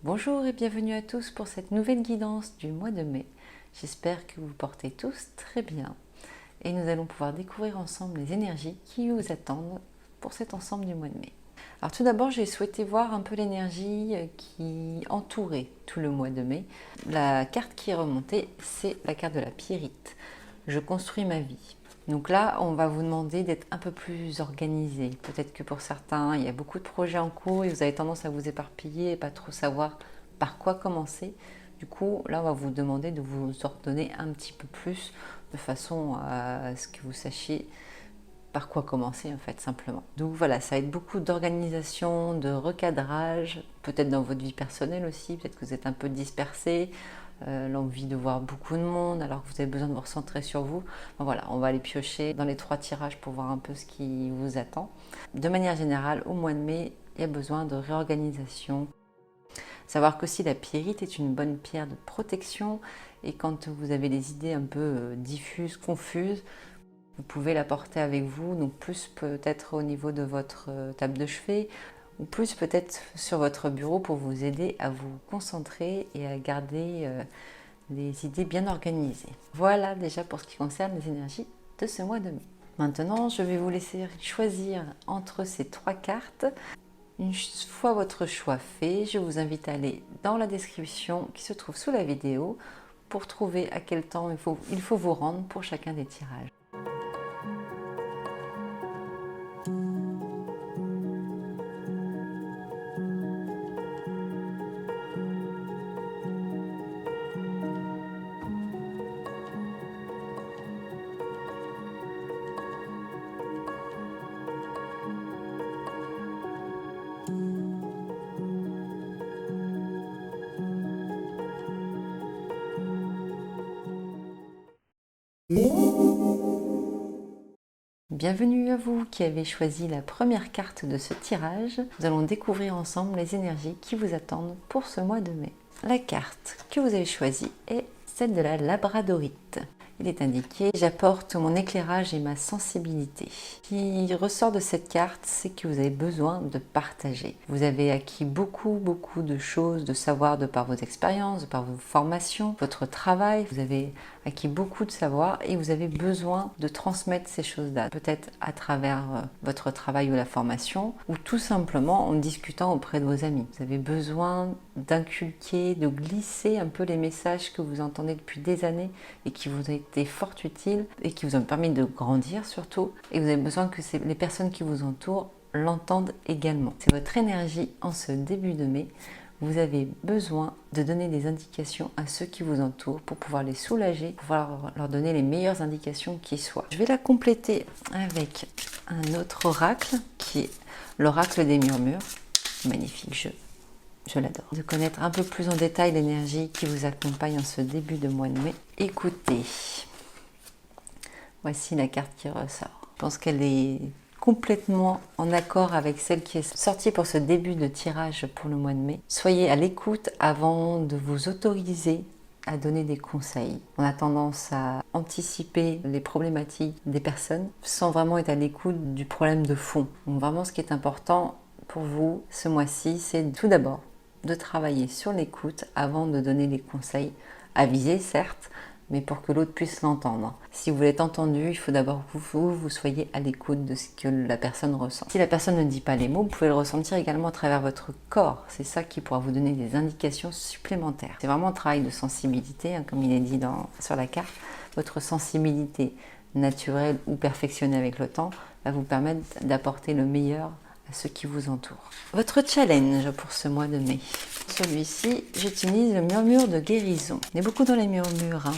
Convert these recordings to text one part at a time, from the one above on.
Bonjour et bienvenue à tous pour cette nouvelle guidance du mois de mai. J'espère que vous portez tous très bien et nous allons pouvoir découvrir ensemble les énergies qui vous attendent pour cet ensemble du mois de mai. Alors tout d'abord, j'ai souhaité voir un peu l'énergie qui entourait tout le mois de mai. La carte qui est remontée, c'est la carte de la Pyrite. Je construis ma vie. Donc là, on va vous demander d'être un peu plus organisé. Peut-être que pour certains, il y a beaucoup de projets en cours et vous avez tendance à vous éparpiller et pas trop savoir par quoi commencer. Du coup, là, on va vous demander de vous ordonner un petit peu plus de façon à ce que vous sachiez par quoi commencer en fait simplement. Donc voilà, ça va être beaucoup d'organisation, de recadrage, peut-être dans votre vie personnelle aussi, peut-être que vous êtes un peu dispersé, l'envie de voir beaucoup de monde alors que vous avez besoin de vous recentrer sur vous. Donc voilà, on va aller piocher dans les 3 tirages pour voir un peu ce qui vous attend. De manière générale, au mois de mai, il y a besoin de réorganisation. Savoir qu'aussi la pyrite est une bonne pierre de protection et quand vous avez des idées un peu diffuses, confuses, vous pouvez la porter avec vous, donc plus peut-être au niveau de votre table de chevet ou plus peut-être sur votre bureau pour vous aider à vous concentrer et à garder des idées bien organisées. Voilà déjà pour ce qui concerne les énergies de ce mois de mai. Maintenant, je vais vous laisser choisir entre ces 3 cartes. Une fois votre choix fait, je vous invite à aller dans la description qui se trouve sous la vidéo pour trouver à quel temps il faut vous rendre pour chacun des tirages. Bienvenue à vous qui avez choisi la première carte de ce tirage. Nous allons découvrir ensemble les énergies qui vous attendent pour ce mois de mai. La carte que vous avez choisie est celle de la labradorite. Il est indiqué « J'apporte mon éclairage et ma sensibilité ». Ce qui ressort de cette carte, c'est que vous avez besoin de partager. Vous avez acquis beaucoup de choses, de savoir de par vos expériences, de par vos formations, votre travail. Vous avez acquis beaucoup de savoir et vous avez besoin de transmettre ces choses-là. Peut-être à travers votre travail ou la formation ou tout simplement en discutant auprès de vos amis. Vous avez besoin d'inculquer, de glisser un peu les messages que vous entendez depuis des années et qui vous ont été fort utiles et qui vous ont permis de grandir surtout. Et vous avez besoin que les personnes qui vous entourent l'entendent également. C'est votre énergie en ce début de mai. Vous avez besoin de donner des indications à ceux qui vous entourent pour pouvoir les soulager, pour pouvoir leur donner les meilleures indications qui soient. Je vais la compléter avec un autre oracle qui est l'oracle des murmures. Magnifique jeu. Je l'adore. De connaître un peu plus en détail l'énergie qui vous accompagne en ce début de mois de mai. Écoutez, voici la carte qui ressort. Je pense qu'elle est complètement en accord avec celle qui est sortie pour ce début de tirage pour le mois de mai. Soyez à l'écoute avant de vous autoriser à donner des conseils. On a tendance à anticiper les problématiques des personnes sans vraiment être à l'écoute du problème de fond. Donc vraiment ce qui est important pour vous ce mois-ci, c'est tout d'abord de travailler sur l'écoute avant de donner les conseils avisés certes, mais pour que l'autre puisse l'entendre. Si vous voulez être entendu, il faut d'abord que vous soyez à l'écoute de ce que la personne ressent. Si la personne ne dit pas les mots, vous pouvez le ressentir également à travers votre corps. C'est ça qui pourra vous donner des indications supplémentaires. C'est vraiment un travail de sensibilité, hein, comme il est dit sur la carte. Votre sensibilité naturelle ou perfectionnée avec le temps va vous permettre d'apporter le meilleur à ceux qui vous entourent. Votre challenge pour ce mois de mai. Celui-ci, j'utilise le murmure de guérison. On est beaucoup dans les murmures.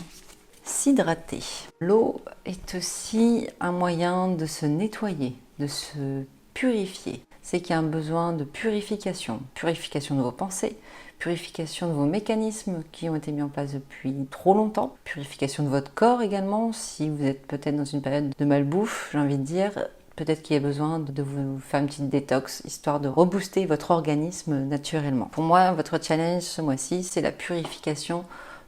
S'hydrater. L'eau est aussi un moyen de se nettoyer, de se purifier. C'est qu'il y a un besoin de purification. Purification de vos pensées, purification de vos mécanismes qui ont été mis en place depuis trop longtemps, purification de votre corps également, si vous êtes peut-être dans une période de malbouffe, j'ai envie de dire. Peut-être qu'il y a besoin de vous faire une petite détox, histoire de rebooster votre organisme naturellement. Pour moi, votre challenge ce mois-ci, c'est la purification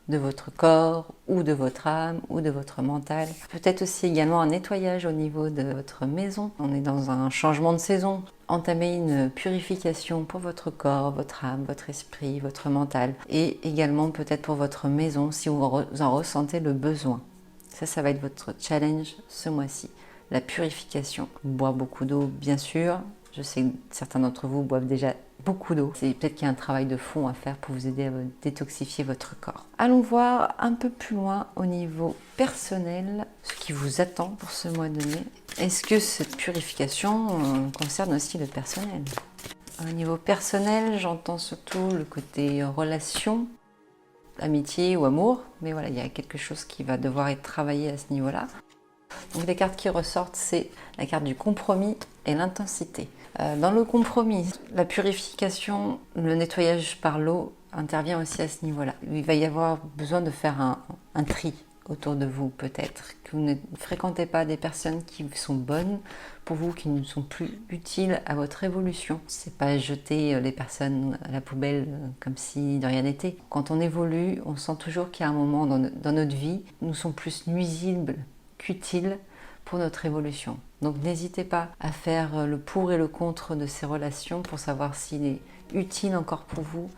de votre corps, ou de votre âme, ou de votre mental. Peut-être aussi également un nettoyage au niveau de votre maison. On est dans un changement de saison. entamer une purification pour votre corps, votre âme, votre esprit, votre mental et également peut-être pour votre maison si vous en ressentez le besoin. Ça va être votre challenge ce mois-ci, la purification. Boire beaucoup d'eau, bien sûr. Je sais que certains d'entre vous boivent déjà beaucoup d'eau. C'est peut-être qu'il y a un travail de fond à faire pour vous aider à détoxifier votre corps. Allons voir un peu plus loin au niveau personnel ce qui vous attend pour ce mois de mai. Est-ce que cette purification concerne aussi le personnel? Au niveau personnel, j'entends surtout le côté relation, amitié ou amour, mais voilà, il y a quelque chose qui va devoir être travaillé à ce niveau-là. Donc les cartes qui ressortent, c'est la carte du compromis et l'intensité. Dans le compromis, la purification, le nettoyage par l'eau intervient aussi à ce niveau-là. Il va y avoir besoin de faire un tri autour de vous peut-être, que vous ne fréquentez pas des personnes qui sont bonnes pour vous, qui ne sont plus utiles à votre évolution. C'est pas jeter les personnes à la poubelle comme si de rien n'était. Quand on évolue, on sent toujours qu'il y a un moment dans notre vie, nous sommes plus nuisibles qu'utiles pour notre évolution. Donc n'hésitez pas à faire le pour et le contre de ces relations pour savoir s'il est utile encore pour vous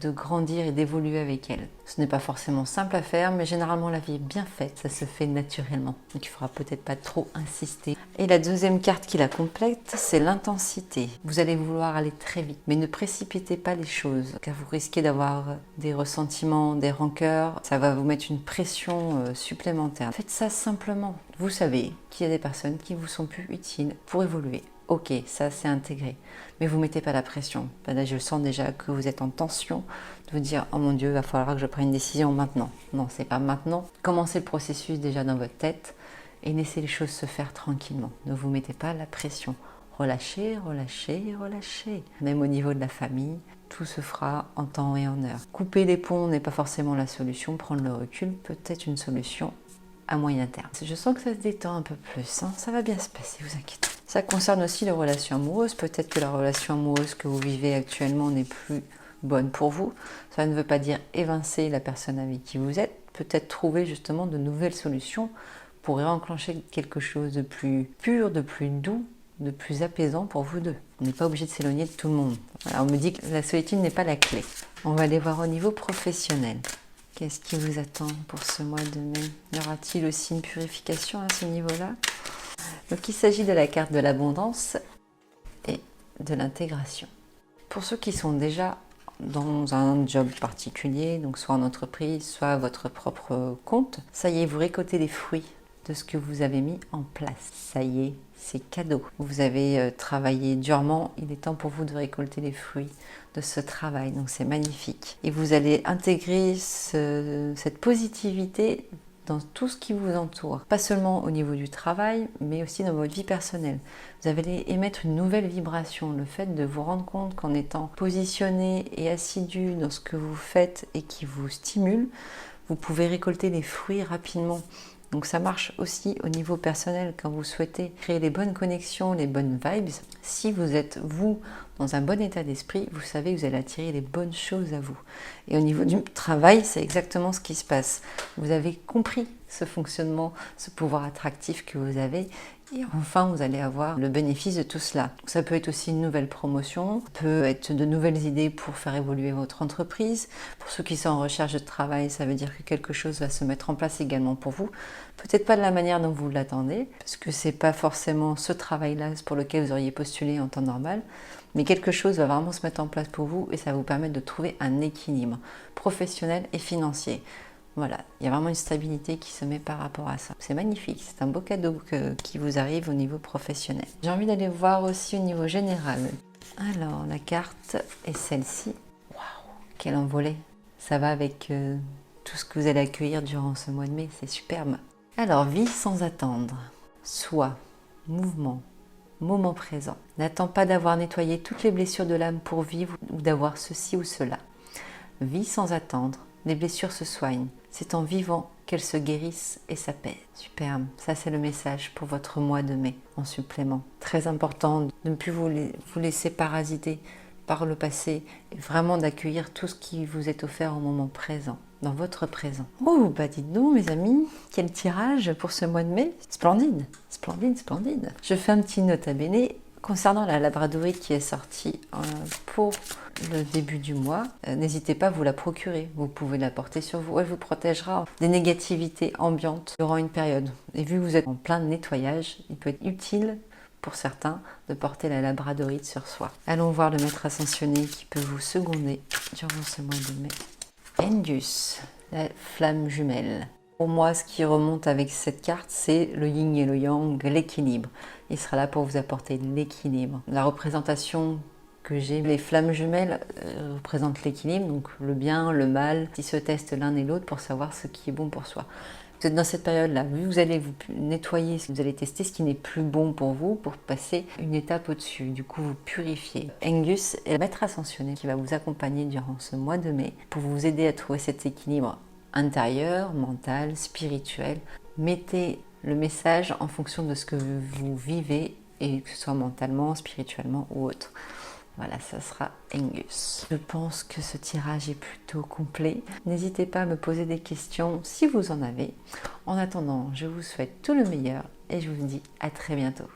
de grandir et d'évoluer avec elles. Ce n'est pas forcément simple à faire, mais généralement la vie est bien faite, ça se fait naturellement. Donc il ne faudra peut-être pas trop insister. Et la deuxième carte qui la complète, c'est l'intensité. Vous allez vouloir aller très vite, mais ne précipitez pas les choses, car vous risquez d'avoir des ressentiments, des rancœurs. Ça va vous mettre une pression supplémentaire. Faites ça simplement. Vous savez qu'il y a des personnes qui vous sont plus utiles pour évoluer. Ok, ça c'est intégré, mais vous ne mettez pas la pression. Là, je sens déjà que vous êtes en tension, de vous dire « Oh mon Dieu, il va falloir que je prenne une décision maintenant ». Non, c'est pas maintenant. Commencez le processus déjà dans votre tête et laissez les choses se faire tranquillement. Ne vous mettez pas la pression. Relâchez, relâchez, relâchez. Même au niveau de la famille, tout se fera en temps et en heure. Couper les ponts n'est pas forcément la solution. Prendre le recul peut être une solution à moyen terme. Je sens que ça se détend un peu plus, hein. Ça va bien se passer, vous inquiétez. Ça concerne aussi les relations amoureuses. Peut-être que la relation amoureuse que vous vivez actuellement n'est plus bonne pour vous. Ça ne veut pas dire évincer la personne avec qui vous êtes. Peut-être trouver justement de nouvelles solutions pour réenclencher quelque chose de plus pur, de plus doux, de plus apaisant pour vous deux. On n'est pas obligé de s'éloigner de tout le monde. Voilà, on me dit que la solitude n'est pas la clé. On va aller voir au niveau professionnel. Qu'est-ce qui vous attend pour ce mois de mai? Y aura-t-il aussi une purification à ce niveau-là? Donc il s'agit de la carte de l'abondance et de l'intégration. Pour ceux qui sont déjà dans un job particulier, donc soit en entreprise, soit à votre propre compte, ça y est, vous récoltez les fruits de ce que vous avez mis en place. Ça y est, c'est cadeau. Vous avez travaillé durement, il est temps pour vous de récolter les fruits de ce travail, donc c'est magnifique. Et vous allez intégrer cette positivité dans tout ce qui vous entoure. Pas seulement au niveau du travail, mais aussi dans votre vie personnelle. Vous allez émettre une nouvelle vibration. Le fait de vous rendre compte qu'en étant positionné et assidu dans ce que vous faites et qui vous stimule, vous pouvez récolter les fruits rapidement. Donc ça marche aussi au niveau personnel quand vous souhaitez créer les bonnes connexions, les bonnes vibes. Si vous êtes, vous, dans un bon état d'esprit, vous savez que vous allez attirer les bonnes choses à vous. Et au niveau du travail, c'est exactement ce qui se passe. Vous avez compris ce fonctionnement, ce pouvoir attractif que vous avez. Et enfin, vous allez avoir le bénéfice de tout cela. Ça peut être aussi une nouvelle promotion, ça peut être de nouvelles idées pour faire évoluer votre entreprise. Pour ceux qui sont en recherche de travail, ça veut dire que quelque chose va se mettre en place également pour vous. Peut-être pas de la manière dont vous l'attendez, parce que c'est pas forcément ce travail-là pour lequel vous auriez postulé en temps normal. Mais quelque chose va vraiment se mettre en place pour vous et ça va vous permettre de trouver un équilibre professionnel et financier. Voilà, il y a vraiment une stabilité qui se met par rapport à ça. C'est magnifique, c'est un beau cadeau qui vous arrive au niveau professionnel. J'ai envie d'aller voir aussi au niveau général. Alors, la carte est celle-ci. Waouh, quel envolé! Ça va avec tout ce que vous allez accueillir durant ce mois de mai, c'est superbe. Alors, vie sans attendre. Soi, mouvement, moment présent. N'attends pas d'avoir nettoyé toutes les blessures de l'âme pour vivre ou d'avoir ceci ou cela. Vie sans attendre. Les blessures se soignent. C'est en vivant qu'elles se guérissent et s'apaisent. Superbe. Ça, c'est le message pour votre mois de mai en supplément. Très important de ne plus vous laisser parasiter par le passé et vraiment d'accueillir tout ce qui vous est offert au moment présent, dans votre présent. Oh, bah dites donc, mes amis, quel tirage pour ce mois de mai. Splendide, splendide, splendide. Je fais un petit nota bene. Concernant la labradorite qui est sortie pour le début du mois, n'hésitez pas à vous la procurer. Vous pouvez la porter sur vous. Elle vous protégera des négativités ambiantes durant une période. Et vu que vous êtes en plein nettoyage, il peut être utile pour certains de porter la labradorite sur soi. Allons voir le maître ascensionné qui peut vous seconder durant ce mois de mai. Engus, la flamme jumelle. Pour moi, ce qui remonte avec cette carte, c'est le yin et le yang, l'équilibre. Il sera là pour vous apporter l'équilibre. La représentation que j'ai, les flammes jumelles représentent l'équilibre, donc le bien, le mal, qui se testent l'un et l'autre pour savoir ce qui est bon pour soi. Vous êtes dans cette période-là, vu que vous allez vous nettoyer, vous allez tester ce qui n'est plus bon pour vous pour passer une étape au-dessus. Du coup, vous purifiez. Engus est le maître ascensionné qui va vous accompagner durant ce mois de mai pour vous aider à trouver cet équilibre intérieur, mental, spirituel. Mettez le message en fonction de ce que vous vivez, et que ce soit mentalement, spirituellement ou autre. Voilà, ça sera Engus. Je pense que ce tirage est plutôt complet. N'hésitez pas à me poser des questions si vous en avez. En attendant, je vous souhaite tout le meilleur et je vous dis à très bientôt.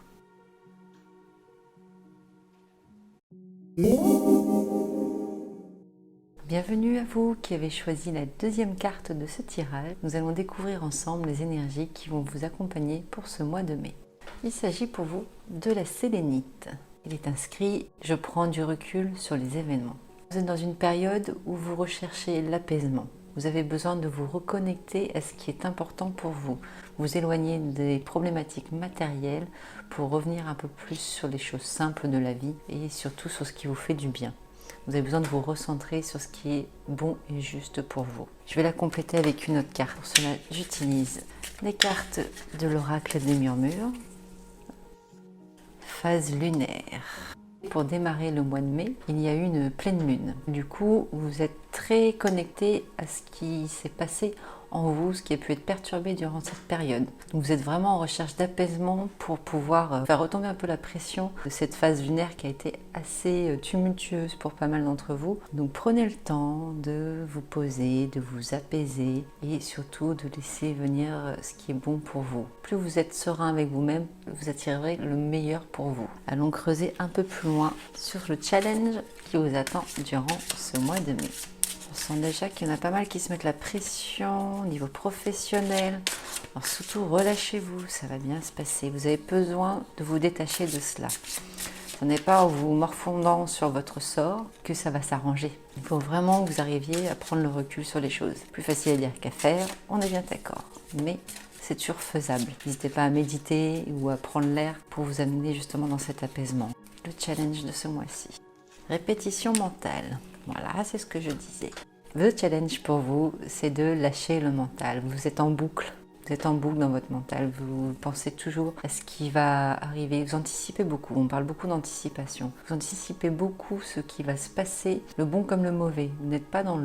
Bienvenue à vous qui avez choisi la deuxième carte de ce tirage. Nous allons découvrir ensemble les énergies qui vont vous accompagner pour ce mois de mai. Il s'agit pour vous de la sélénite. Il est inscrit « Je prends du recul sur les événements ». Vous êtes dans une période où vous recherchez l'apaisement. Vous avez besoin de vous reconnecter à ce qui est important pour vous. Vous éloigner des problématiques matérielles pour revenir un peu plus sur les choses simples de la vie et surtout sur ce qui vous fait du bien. Vous avez besoin de vous recentrer sur ce qui est bon et juste pour vous. Je vais la compléter avec une autre carte. Pour cela, j'utilise les cartes de l'oracle des murmures. Phase lunaire. Pour démarrer le mois de mai, il y a eu une pleine lune. Du coup, vous êtes très connecté à ce qui s'est passé en vous, ce qui a pu être perturbé durant cette période. Donc vous êtes vraiment en recherche d'apaisement pour pouvoir faire retomber un peu la pression de cette phase lunaire qui a été assez tumultueuse pour pas mal d'entre vous. Donc prenez le temps de vous poser, de vous apaiser et surtout de laisser venir ce qui est bon pour vous. Plus vous êtes serein avec vous-même, vous attirerez le meilleur pour vous. Allons creuser un peu plus loin sur le challenge qui vous attend durant ce mois de mai. Je sens déjà qu'il y en a pas mal qui se mettent la pression au niveau professionnel. Alors surtout, relâchez-vous, ça va bien se passer. Vous avez besoin de vous détacher de cela. Ce n'est pas en vous morfondant sur votre sort que ça va s'arranger. Il faut vraiment que vous arriviez à prendre le recul sur les choses. Plus facile à dire qu'à faire, on est bien d'accord. Mais c'est toujours faisable. N'hésitez pas à méditer ou à prendre l'air pour vous amener justement dans cet apaisement. Le challenge de ce mois-ci. Répétition mentale. Voilà, c'est ce que je disais. Le challenge pour vous, c'est de lâcher le mental. Vous êtes en boucle. Vous êtes en boucle dans votre mental. Vous pensez toujours à ce qui va arriver. Vous anticipez beaucoup. On parle beaucoup d'anticipation. Vous anticipez beaucoup ce qui va se passer, le bon comme le mauvais. Vous n'êtes pas dans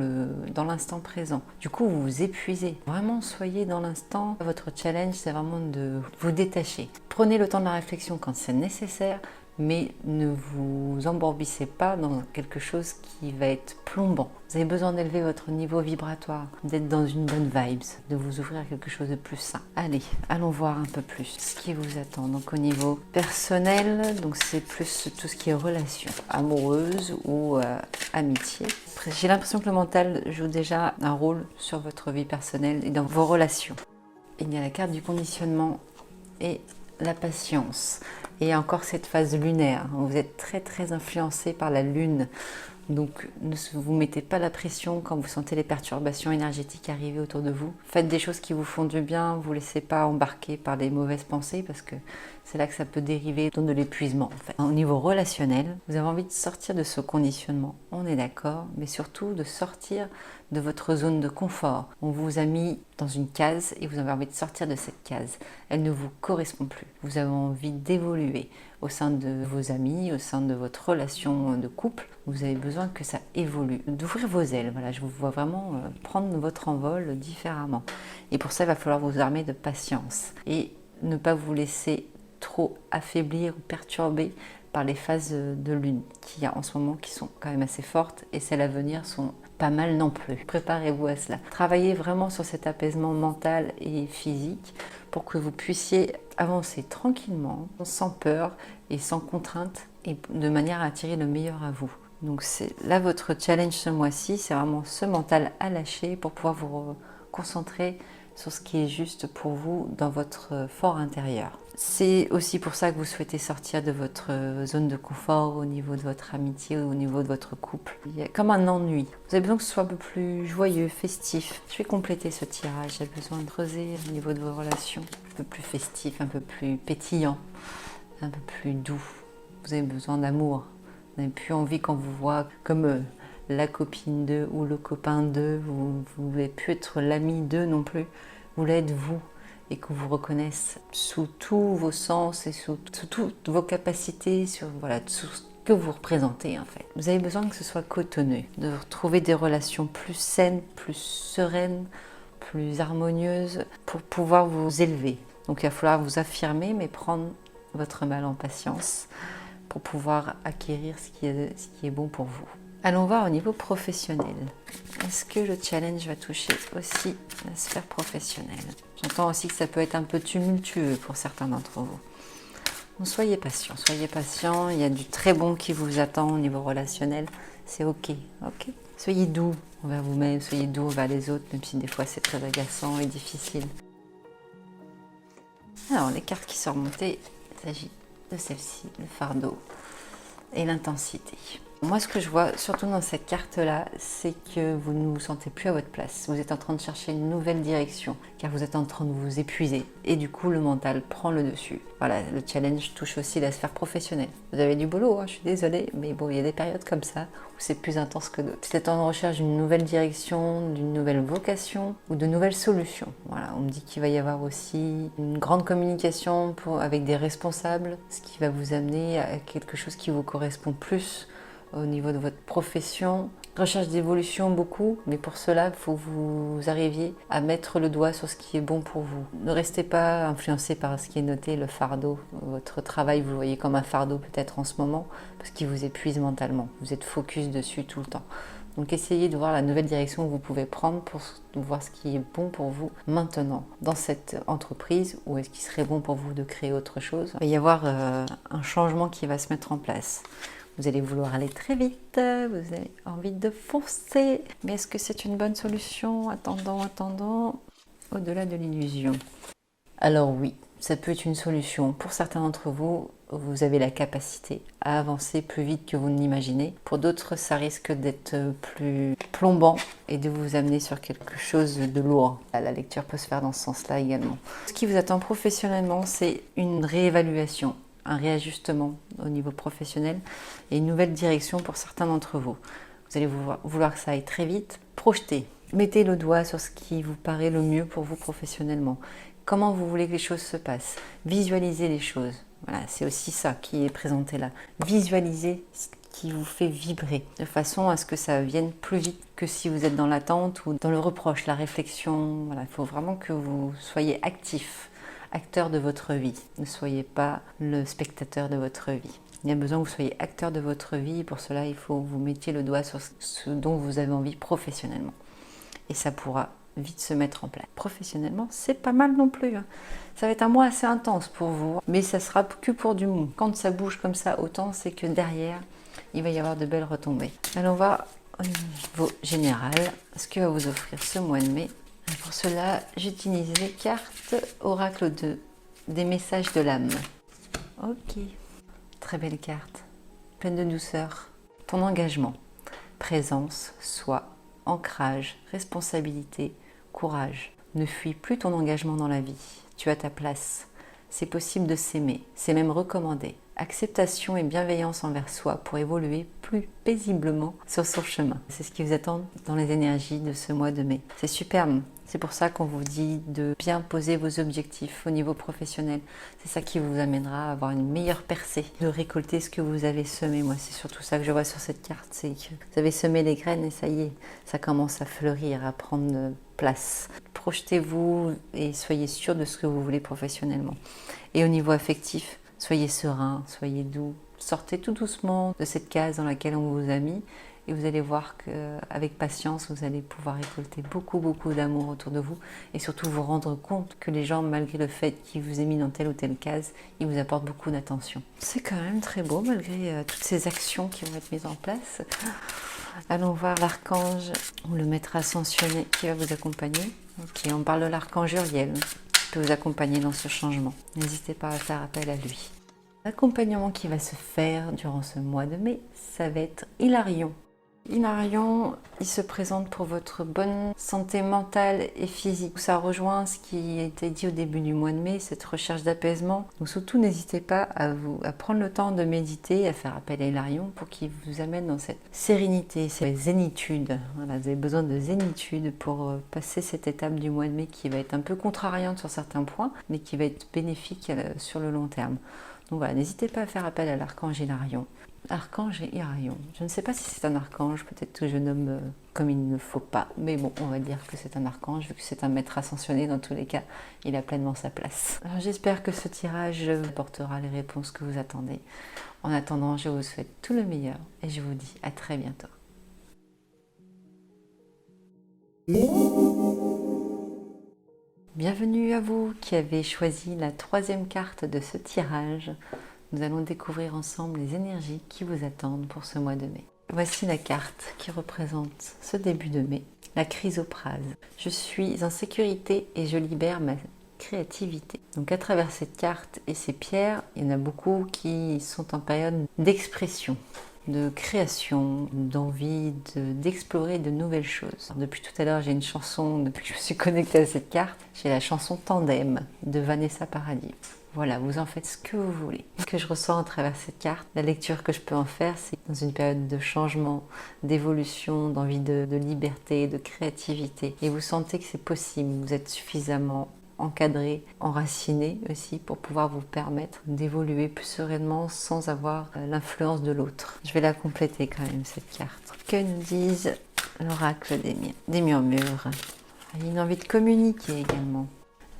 l'instant présent. Du coup, vous vous épuisez. Vraiment, soyez dans l'instant. Votre challenge, c'est vraiment de vous détacher. Prenez le temps de la réflexion quand c'est nécessaire. Mais ne vous embourbissez pas dans quelque chose qui va être plombant. Vous avez besoin d'élever votre niveau vibratoire, d'être dans une bonne vibes, de vous ouvrir à quelque chose de plus sain. Allez, allons voir un peu plus ce qui vous attend. Donc au niveau personnel, donc c'est plus tout ce qui est relations amoureuses ou amitié. J'ai l'impression que le mental joue déjà un rôle sur votre vie personnelle et dans vos relations. Il y a la carte du conditionnement et la patience. Et encore cette phase lunaire, vous êtes très influencé par la lune. Donc ne vous mettez pas la pression quand vous sentez les perturbations énergétiques arriver autour de vous. Faites des choses qui vous font du bien, vous ne laissez pas embarquer par les mauvaises pensées parce que c'est là que ça peut dériver dans de l'épuisement. En fait. Au niveau relationnel, vous avez envie de sortir de ce conditionnement, on est d'accord, mais surtout de sortir de votre zone de confort. On vous a mis dans une case et vous avez envie de sortir de cette case. Elle ne vous correspond plus. Vous avez envie d'évoluer au sein de vos amis, au sein de votre relation de couple. Vous avez besoin que ça évolue, d'ouvrir vos ailes. Voilà, je vous vois vraiment prendre votre envol différemment. Et pour ça, il va falloir vous armer de patience et ne pas vous laisser trop affaiblir ou perturber par les phases de lune qu'il y a en ce moment qui sont quand même assez fortes et celles à venir sont pas mal non plus. Préparez-vous à cela. Travaillez vraiment sur cet apaisement mental et physique pour que vous puissiez avancer tranquillement, sans peur et sans contrainte, et de manière à attirer le meilleur à vous. Donc c'est là votre challenge ce mois-ci, c'est vraiment ce mental à lâcher pour pouvoir vous concentrer sur ce qui est juste pour vous dans votre fort intérieur. C'est aussi pour ça que vous souhaitez sortir de votre zone de confort au niveau de votre amitié ou au niveau de votre couple. Il y a comme un ennui. Vous avez besoin que ce soit un peu plus joyeux, festif. Je vais compléter ce tirage. J'ai besoin de creuser au niveau de vos relations. Un peu plus festif, un peu plus pétillant, un peu plus doux. Vous avez besoin d'amour. Vous n'avez plus envie qu'on vous voit comme la copine d'eux ou le copain d'eux. Vous ne voulez plus être l'ami d'eux non plus. Vous voulez être vous. Et qu'on vous reconnaisse sous tous vos sens et sous toutes vos capacités, sur tout ce que vous représentez en fait. Vous avez besoin que ce soit cotonneux, de retrouver des relations plus saines, plus sereines, plus harmonieuses pour pouvoir vous élever. Donc il va falloir vous affirmer, mais prendre votre mal en patience pour pouvoir acquérir ce qui est bon pour vous. Allons voir au niveau professionnel. Est-ce que le challenge va toucher aussi la sphère professionnelle? J'entends aussi que ça peut être un peu tumultueux pour certains d'entre vous. Donc soyez patient, il y a du très bon qui vous attend au niveau relationnel, c'est ok. Soyez doux envers vous-même, soyez doux envers les autres, même si des fois c'est très agaçant et difficile. Alors les cartes qui sont remontées, il s'agit de celle-ci, le fardeau et l'intensité. Moi, ce que je vois, surtout dans cette carte-là, c'est que vous ne vous sentez plus à votre place. Vous êtes en train de chercher une nouvelle direction, car vous êtes en train de vous épuiser. Et du coup, le mental prend le dessus. Voilà, le challenge touche aussi la sphère professionnelle. Vous avez du boulot, hein, je suis désolée, mais bon, il y a des périodes comme ça où c'est plus intense que d'autres. Vous êtes en recherche d'une nouvelle direction, d'une nouvelle vocation ou de nouvelles solutions. Voilà, on me dit qu'il va y avoir aussi une grande communication avec des responsables, ce qui va vous amener à quelque chose qui vous correspond plus au niveau de votre profession. Recherche d'évolution beaucoup, mais pour cela, il faut que vous arriviez à mettre le doigt sur ce qui est bon pour vous. Ne restez pas influencé par ce qui est noté, le fardeau. Votre travail, vous le voyez comme un fardeau peut-être en ce moment, parce qu'il vous épuise mentalement. Vous êtes focus dessus tout le temps. Donc essayez de voir la nouvelle direction que vous pouvez prendre pour voir ce qui est bon pour vous maintenant dans cette entreprise, ou est-ce qu'il serait bon pour vous de créer autre chose. Il va y avoir un changement qui va se mettre en place. Vous allez vouloir aller très vite, vous avez envie de foncer. Mais est-ce que c'est une bonne solution? Attendons, au-delà de l'illusion. Alors oui, ça peut être une solution. Pour certains d'entre vous, vous avez la capacité à avancer plus vite que vous ne l'imaginez. Pour d'autres, ça risque d'être plus plombant et de vous amener sur quelque chose de lourd. La lecture peut se faire dans ce sens-là également. Ce qui vous attend professionnellement, c'est une réévaluation, un réajustement au niveau professionnel et une nouvelle direction pour certains d'entre vous. Vous allez vouloir que ça aille très vite. Projetez, mettez le doigt sur ce qui vous paraît le mieux pour vous professionnellement. Comment vous voulez que les choses se passent. Visualisez les choses. Voilà, c'est aussi ça qui est présenté là. Visualisez ce qui vous fait vibrer, de façon à ce que ça vienne plus vite que si vous êtes dans l'attente ou dans le reproche, la réflexion. Voilà, il faut vraiment que vous soyez actif, acteur de votre vie. Ne soyez pas le spectateur de votre vie. Il y a besoin que vous soyez acteur de votre vie. Pour cela, il faut que vous mettiez le doigt sur ce dont vous avez envie professionnellement. Et ça pourra vite se mettre en place. Professionnellement, c'est pas mal non plus. Ça va être un mois assez intense pour vous, mais ça sera que pour du mou. Quand ça bouge comme ça autant, c'est que derrière, il va y avoir de belles retombées. Allons voir au niveau général ce que va vous offrir ce mois de mai. Et pour cela, j'utilise les cartes Oracle des messages de l'âme. Ok. Très belle carte, pleine de douceur. Ton engagement, présence, soi, ancrage, responsabilité, courage. Ne fuis plus ton engagement dans la vie. Tu as ta place. C'est possible de s'aimer. C'est même recommandé. Acceptation et bienveillance envers soi pour évoluer plus paisiblement sur son chemin. C'est ce qui vous attend dans les énergies de ce mois de mai. C'est superbe. C'est pour ça qu'on vous dit de bien poser vos objectifs au niveau professionnel. C'est ça qui vous amènera à avoir une meilleure percée, de récolter ce que vous avez semé. Moi, c'est surtout ça que je vois sur cette carte, c'est que vous avez semé les graines et ça y est, ça commence à fleurir, à prendre place. Projetez-vous et soyez sûr de ce que vous voulez professionnellement. Et au niveau affectif, soyez serein, soyez doux. Sortez tout doucement de cette case dans laquelle on vous a mis et vous allez voir qu'avec patience, vous allez pouvoir récolter beaucoup d'amour autour de vous et surtout vous rendre compte que les gens, malgré le fait qu'ils vous aient mis dans telle ou telle case, ils vous apportent beaucoup d'attention. C'est quand même très beau malgré toutes ces actions qui vont être mises en place. Allons voir l'archange ou le maître ascensionné qui va vous accompagner. Ok, on parle de l'archange Uriel qui peut vous accompagner dans ce changement. N'hésitez pas à faire appel à lui. L'accompagnement qui va se faire durant ce mois de mai, ça va être Hilarion. Hilarion, il se présente pour votre bonne santé mentale et physique. Ça rejoint ce qui a été dit au début du mois de mai, cette recherche d'apaisement. Donc surtout, n'hésitez pas à prendre le temps de méditer, à faire appel à Hilarion pour qu'il vous amène dans cette sérénité, cette zénitude. Voilà, vous avez besoin de zénitude pour passer cette étape du mois de mai qui va être un peu contrariante sur certains points, mais qui va être bénéfique sur le long terme. Donc voilà, n'hésitez pas à faire appel à l'archange Hilarion. Archange et Hilarion. Je ne sais pas si c'est un archange, peut-être que je nomme comme il ne faut pas, mais bon, on va dire que c'est un archange, vu que c'est un maître ascensionné, dans tous les cas, il a pleinement sa place. Alors j'espère que ce tirage vous apportera les réponses que vous attendez. En attendant, je vous souhaite tout le meilleur et je vous dis à très bientôt. Bienvenue à vous qui avez choisi la 3e carte de ce tirage. Nous allons découvrir ensemble les énergies qui vous attendent pour ce mois de mai. Voici la carte qui représente ce début de mai, la chrysoprase. Je suis en sécurité et je libère ma créativité. Donc à travers cette carte et ces pierres, il y en a beaucoup qui sont en période d'expression, de création, d'envie d'explorer de nouvelles choses. Depuis tout à l'heure, j'ai une chanson, depuis que je me suis connectée à cette carte, j'ai la chanson Tandem de Vanessa Paradis. Voilà, vous en faites ce que vous voulez. Ce que je ressens à travers cette carte, la lecture que je peux en faire, c'est dans une période de changement, d'évolution, d'envie de liberté, de créativité. Et vous sentez que c'est possible, vous êtes suffisamment encadré, enraciné aussi pour pouvoir vous permettre d'évoluer plus sereinement sans avoir l'influence de l'autre. Je vais la compléter quand même cette carte. Que nous disent l'oracle des murmures? Il y a une envie de communiquer également.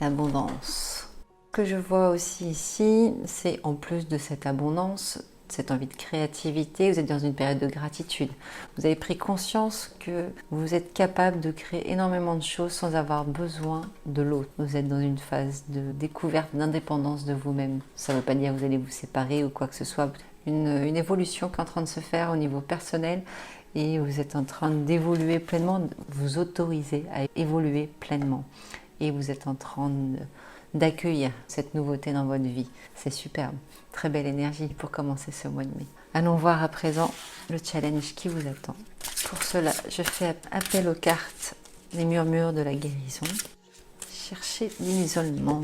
L'abondance. Ce que je vois aussi ici, c'est en plus de cette abondance, cette envie de créativité, vous êtes dans une période de gratitude. Vous avez pris conscience que vous êtes capable de créer énormément de choses sans avoir besoin de l'autre. Vous êtes dans une phase de découverte, d'indépendance de vous-même. Ça ne veut pas dire que vous allez vous séparer ou quoi que ce soit. Une évolution qui est en train de se faire au niveau personnel et vous êtes en train d'évoluer pleinement, de vous autoriser à évoluer pleinement. Et vous êtes en train d'accueillir cette nouveauté dans votre vie. C'est superbe. Très belle énergie pour commencer ce mois de mai. Allons voir à présent le challenge qui vous attend. Pour cela, je fais appel aux cartes des murmures de la guérison. Cherchez l'isolement.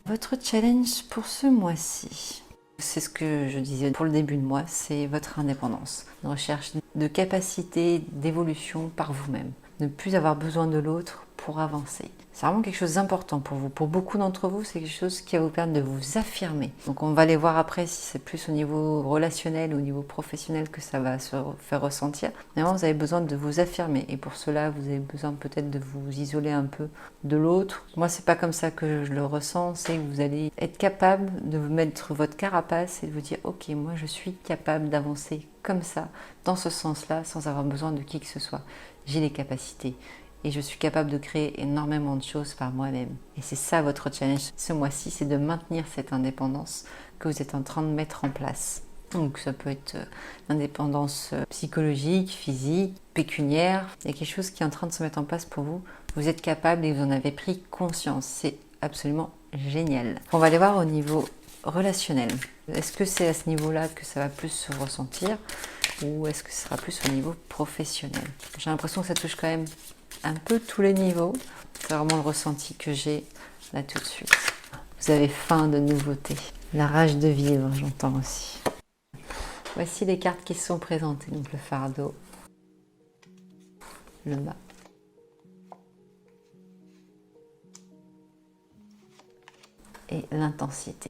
Votre challenge pour ce mois-ci, c'est ce que je disais pour le début de mois, c'est votre indépendance. Une recherche de capacité d'évolution par vous-même. Ne plus avoir besoin de l'autre pour avancer. C'est vraiment quelque chose d'important pour vous. Pour beaucoup d'entre vous, c'est quelque chose qui va vous permettre de vous affirmer. Donc on va aller voir après si c'est plus au niveau relationnel ou au niveau professionnel que ça va se faire ressentir. Mais vraiment, vous avez besoin de vous affirmer. Et pour cela, vous avez besoin peut-être de vous isoler un peu de l'autre. Moi, c'est pas comme ça que je le ressens. C'est que vous allez être capable de vous mettre votre carapace et de vous dire « Ok, moi, je suis capable d'avancer comme ça, dans ce sens-là, sans avoir besoin de qui que ce soit. J'ai les capacités. » Et je suis capable de créer énormément de choses par moi-même. Et c'est ça votre challenge ce mois-ci, c'est de maintenir cette indépendance que vous êtes en train de mettre en place. Donc ça peut être l'indépendance psychologique, physique, pécuniaire. Il y a quelque chose qui est en train de se mettre en place pour vous. Vous êtes capable et vous en avez pris conscience. C'est absolument génial. On va aller voir au niveau relationnel. Est-ce que c'est à ce niveau-là que ça va plus se ressentir ou est-ce que ce sera plus au niveau professionnel? J'ai l'impression que ça touche quand même un peu tous les niveaux. C'est vraiment le ressenti que j'ai là tout de suite. Vous avez faim de nouveautés. La rage de vivre, j'entends aussi. Voici les cartes qui sont présentées. Donc le fardeau, le mât. Et l'intensité.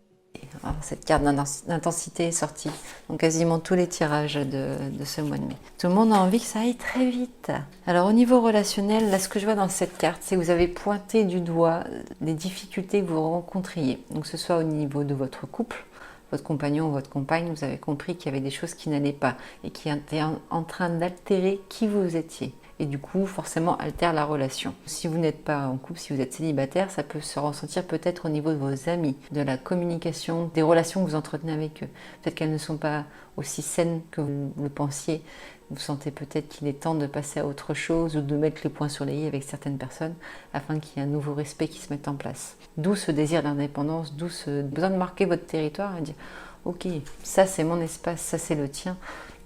Alors, cette carte d'intensité est sortie dans quasiment tous les tirages de ce mois de mai. Tout le monde a envie que ça aille très vite. Alors au niveau relationnel, là ce que je vois dans cette carte, c'est que vous avez pointé du doigt les difficultés que vous rencontriez. Donc que ce soit au niveau de votre couple, votre compagnon ou votre compagne, vous avez compris qu'il y avait des choses qui n'allaient pas et qui étaient en train d'altérer qui vous étiez. Et du coup, forcément, altère la relation. Si vous n'êtes pas en couple, si vous êtes célibataire, ça peut se ressentir peut-être au niveau de vos amis, de la communication, des relations que vous entretenez avec eux. Peut-être qu'elles ne sont pas aussi saines que vous le pensiez. Vous sentez peut-être qu'il est temps de passer à autre chose ou de mettre les points sur les i avec certaines personnes afin qu'il y ait un nouveau respect qui se mette en place. D'où ce désir d'indépendance, d'où ce besoin de marquer votre territoire et dire « Ok, ça c'est mon espace, ça c'est le tien.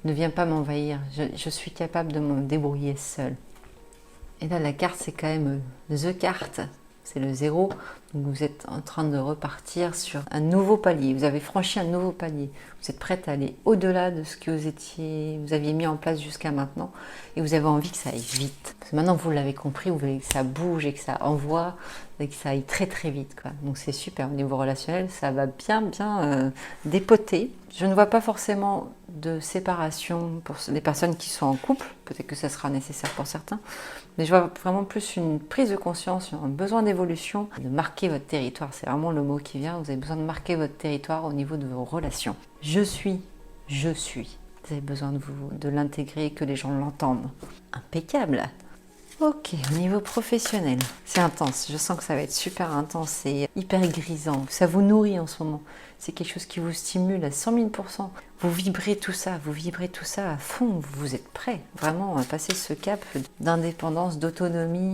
Ne viens pas m'envahir, je suis capable de me débrouiller seule. » Et là, la carte, c'est quand même The carte, c'est le 0. Donc vous êtes en train de repartir sur un nouveau palier. Vous avez franchi un nouveau palier. Vous êtes prête à aller au-delà de ce que vous aviez mis en place jusqu'à maintenant. Et vous avez envie que ça aille vite. Parce que maintenant, vous l'avez compris, vous voulez que ça bouge et que ça envoie et que ça aille très très vite, quoi. Donc c'est super. Au niveau relationnel, ça va bien dépoter. Je ne vois pas forcément de séparation pour les personnes qui sont en couple. Peut-être que ça sera nécessaire pour certains. Mais je vois vraiment plus une prise de conscience, un besoin d'évolution, de marquer votre territoire. C'est vraiment le mot qui vient. Vous avez besoin de marquer votre territoire au niveau de vos relations. Je suis. Vous avez besoin de l'intégrer, que les gens l'entendent. Impeccable. Ok, au niveau professionnel, c'est intense. Je sens que ça va être super intense et hyper grisant. Ça vous nourrit en ce moment. C'est quelque chose qui vous stimule à 100 000 %. Vous vibrez tout ça à fond. Vous êtes prêt vraiment à passer ce cap d'indépendance, d'autonomie,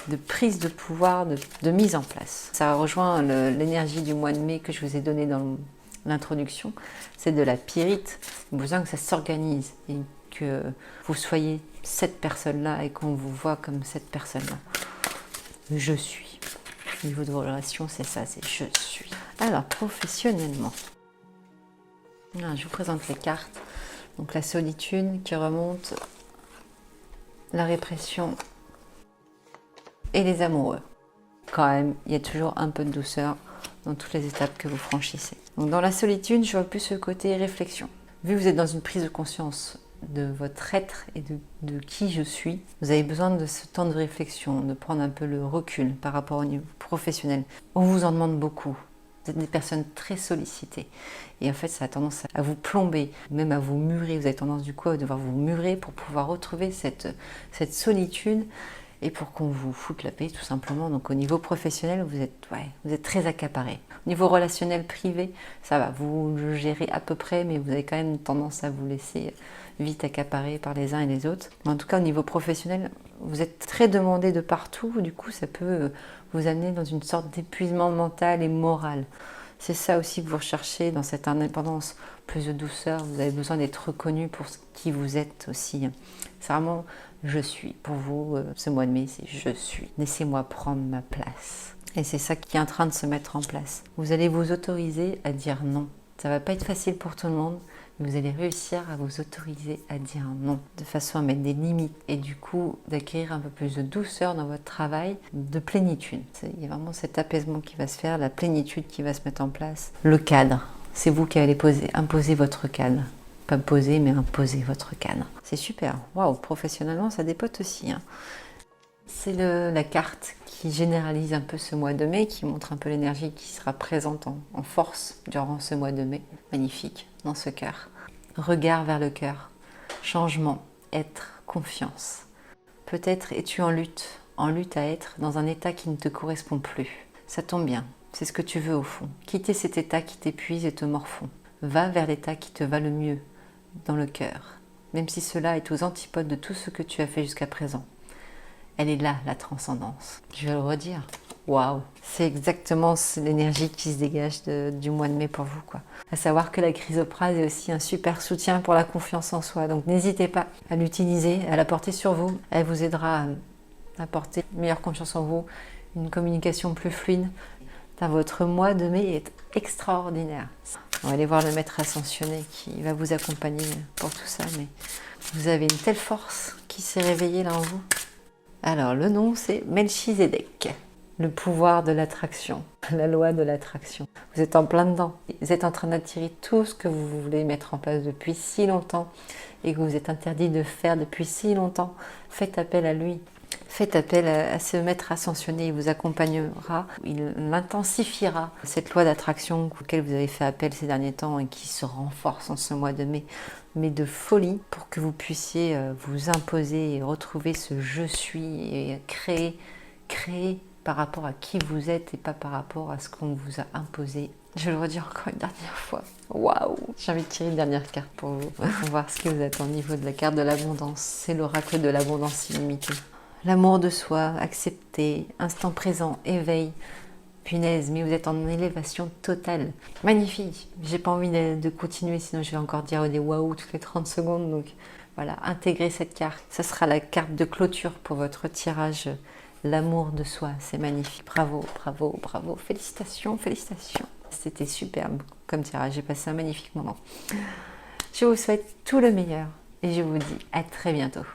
de prise de pouvoir, de mise en place. Ça rejoint l'énergie du mois de mai que je vous ai donné dans l'introduction. C'est de la pyrite. Il y a besoin que ça s'organise et que vous soyez cette personne-là et qu'on vous voit comme cette personne-là. Je suis. Au niveau de vos relations, c'est ça, c'est je suis. Alors, professionnellement, je vous présente les cartes. Donc la solitude qui remonte, la répression et les amoureux. Quand même, il y a toujours un peu de douceur dans toutes les étapes que vous franchissez. Donc dans la solitude, je vois plus ce côté réflexion. Vu que vous êtes dans une prise de conscience de votre être et de qui je suis, vous avez besoin de ce temps de réflexion, de prendre un peu le recul par rapport au niveau professionnel. On vous en demande beaucoup. Vous êtes des personnes très sollicitées. Et en fait, ça a tendance à vous plomber, même à vous murer. Vous avez tendance du coup à devoir vous murer pour pouvoir retrouver cette solitude et pour qu'on vous foute la paix tout simplement. Donc au niveau professionnel, vous êtes très accaparé. Au niveau relationnel privé, ça va, vous le gérez à peu près, mais vous avez quand même tendance à vous laisser vite accaparé par les uns et les autres. Mais en tout cas, au niveau professionnel, vous êtes très demandé de partout. Du coup, ça peut vous amener dans une sorte d'épuisement mental et moral. C'est ça aussi que vous recherchez dans cette indépendance, plus de douceur. Vous avez besoin d'être reconnu pour qui vous êtes aussi. C'est vraiment je suis. Pour vous, ce mois de mai, c'est je suis. Laissez-moi prendre ma place. Et c'est ça qui est en train de se mettre en place. Vous allez vous autoriser à dire non. Ça ne va pas être facile pour tout le monde. Vous allez réussir à vous autoriser à dire non, de façon à mettre des limites et du coup d'acquérir un peu plus de douceur dans votre travail, de plénitude. Il y a vraiment cet apaisement qui va se faire, la plénitude qui va se mettre en place. Le cadre, c'est vous qui allez imposer votre cadre. Pas poser, mais imposer votre cadre. C'est super. Waouh, professionnellement, ça dépote aussi. C'est la carte qui généralise un peu ce mois de mai, qui montre un peu l'énergie qui sera présente en force durant ce mois de mai. Magnifique, dans ce cœur. Regard vers le cœur. Changement, être, confiance. Peut-être es-tu en lutte à être dans un état qui ne te correspond plus. Ça tombe bien, c'est ce que tu veux au fond. Quitter cet état qui t'épuise et te morfond. Va vers l'état qui te va le mieux, dans le cœur. Même si cela est aux antipodes de tout ce que tu as fait jusqu'à présent. Elle est là, la transcendance. Je vais le redire. Waouh, c'est exactement l'énergie qui se dégage du mois de mai pour vous, quoi. À savoir que la chrysoprase est aussi un super soutien pour la confiance en soi. Donc n'hésitez pas à l'utiliser, à la porter sur vous. Elle vous aidera à porter une meilleure confiance en vous, une communication plus fluide. Votre mois de mai est extraordinaire. On va aller voir le maître ascensionné qui va vous accompagner pour tout ça. Mais vous avez une telle force qui s'est réveillée là en vous. Alors, le nom, c'est Melchizedek, le pouvoir de l'attraction, la loi de l'attraction. Vous êtes en plein dedans. Vous êtes en train d'attirer tout ce que vous voulez mettre en place depuis si longtemps et que vous êtes interdit de faire depuis si longtemps. Faites appel à lui. Faites appel à ce maître ascensionné, il vous accompagnera, il intensifiera cette loi d'attraction auquel vous avez fait appel ces derniers temps et qui se renforce en ce mois de mai, mais de folie, pour que vous puissiez vous imposer et retrouver ce je suis et créer par rapport à qui vous êtes et pas par rapport à ce qu'on vous a imposé. Je le redis encore une dernière fois. Waouh! J'ai envie de tirer une dernière carte pour vous, pour voir ce que vous êtes au niveau de la carte de l'abondance. C'est l'oracle de l'abondance illimitée. L'amour de soi, accepter, instant présent, éveil. Punaise, mais vous êtes en élévation totale. Magnifique. J'ai pas envie de continuer, sinon je vais encore dire des waouh toutes les 30 secondes. Donc voilà, intégrez cette carte. Ça sera la carte de clôture pour votre tirage. L'amour de soi, c'est magnifique. Bravo, bravo, bravo. Félicitations, félicitations. C'était superbe comme tirage. J'ai passé un magnifique moment. Je vous souhaite tout le meilleur et je vous dis à très bientôt.